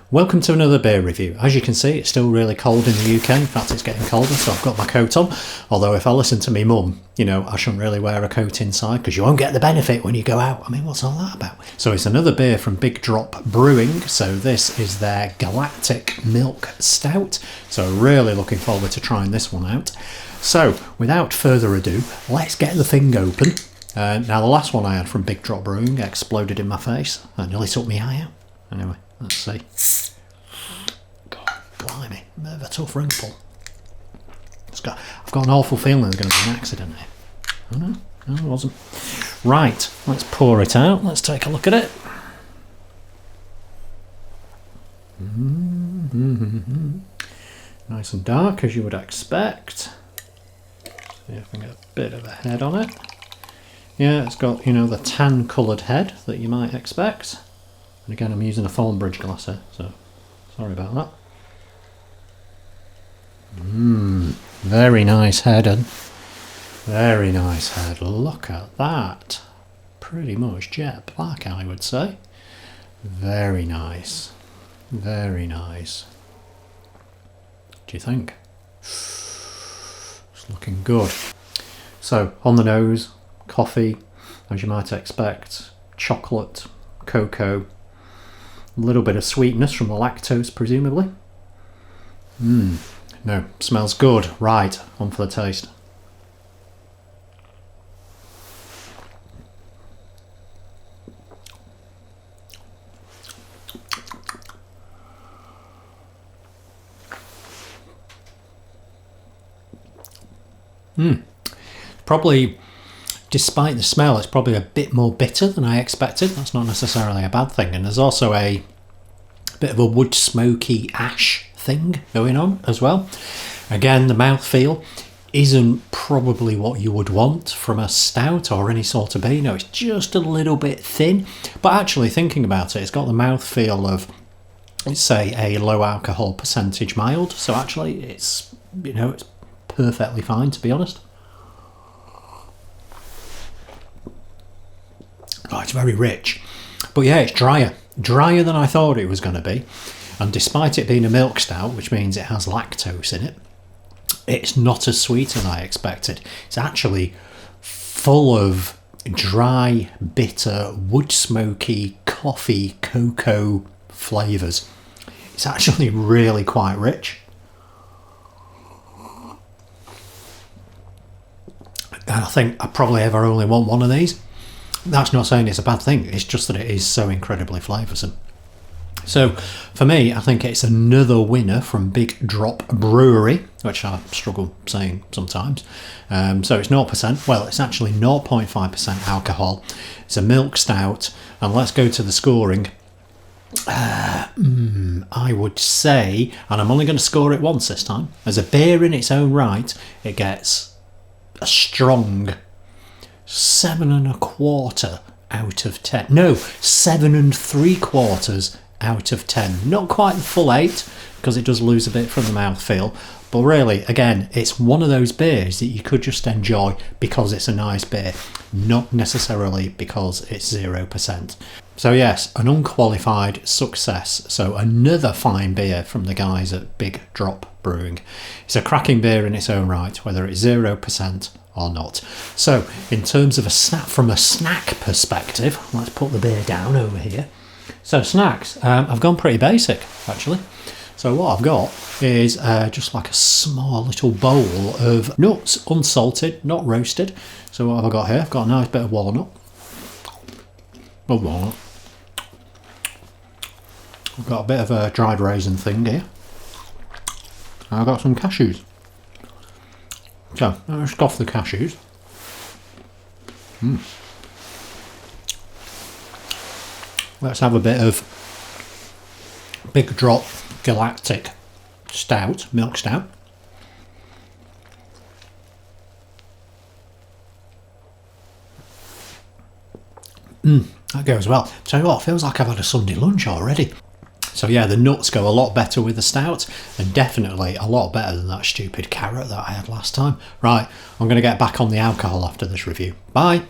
Welcome to another beer review. As you can see, it's still really cold in the UK. In fact, it's getting colder, so I've got my coat on. Although if I listen to me mum, I shouldn't really wear a coat inside because you won't get the benefit when you go out. I mean, what's all that about? So it's another beer from Big Drop Brewing. So this is their Galactic Milk Stout. So really looking forward to trying this one out. So without further ado, let's get the thing open. Now the last one I had from Big Drop Brewing exploded in my face. That nearly took me eye out. Anyway, let's see. God, blimey, a bit of a tough ring pull. I've got an awful feeling there's going to be an accident here. Oh no, it wasn't. Right, let's pour it out. Let's take a look at it. Nice and dark, as you would expect. See if I can get a bit of a head on it. Yeah, it's got, the tan coloured head that you might expect. And again, I'm using a Thornbridge glass here, so sorry about that. Very nice head, and very nice head. Look at that. Pretty much jet black, I would say. Very nice. Very nice. What do you think? It's looking good. So, on the nose, coffee, as you might expect, chocolate, cocoa, a little bit of sweetness from the lactose, presumably. No, smells good. Right, on for the taste. Probably, despite the smell, it's probably a bit more bitter than I expected. That's not necessarily a bad thing. And there's also a bit of a wood smoky ash thing going on as well. Again, the mouthfeel isn't probably what you would want from a stout or any sort of beer. It's just a little bit thin. But actually, thinking about it, it's got the mouthfeel of, let's say, a low alcohol percentage mild. So actually, it's perfectly fine, to be honest. Oh, it's very rich. But yeah, it's drier. Drier than I thought it was going to be. And despite it being a milk stout, which means it has lactose in it, it's not as sweet as I expected. It's actually full of dry, bitter, wood smoky, coffee, cocoa flavours. It's actually really quite rich. And I think I probably ever only want one of these. That's not saying it's a bad thing, it's just that it is so incredibly flavoursome. So for me, I think it's another winner from Big Drop Brewery, which I struggle saying sometimes. So it's 0%, well, it's actually 0.5% alcohol. It's a milk stout, and let's go to the scoring. I would say, and I'm only going to score it once this time, as a beer in its own right, it gets a strong 7.25 out of 10. No, 7.75 out of 10. Not quite the full 8 because it does lose a bit from the mouthfeel. But really, again, it's one of those beers that you could just enjoy because it's a nice beer, not necessarily because it's 0%. So yes, an unqualified success. So another fine beer from the guys at Big Drop Brewing. It's a cracking beer in its own right, whether it's 0% or not. So in terms of from a snack perspective, let's put the beer down over here. So snacks, I've gone pretty basic actually. So what I've got is just like a small little bowl of nuts, unsalted, not roasted. So what have I got here? I've got a nice bit of walnut. I've got a bit of a dried raisin thing here. I've got some cashews. So, let's scoff the cashews. Let's have a bit of Big Drop Galactic Stout, milk stout. That goes well. Tell you what, it feels like I've had a Sunday lunch already. So yeah, the nuts go a lot better with the stout, and definitely a lot better than that stupid carrot that I had last time. Right, I'm going to get back on the alcohol after this review. Bye!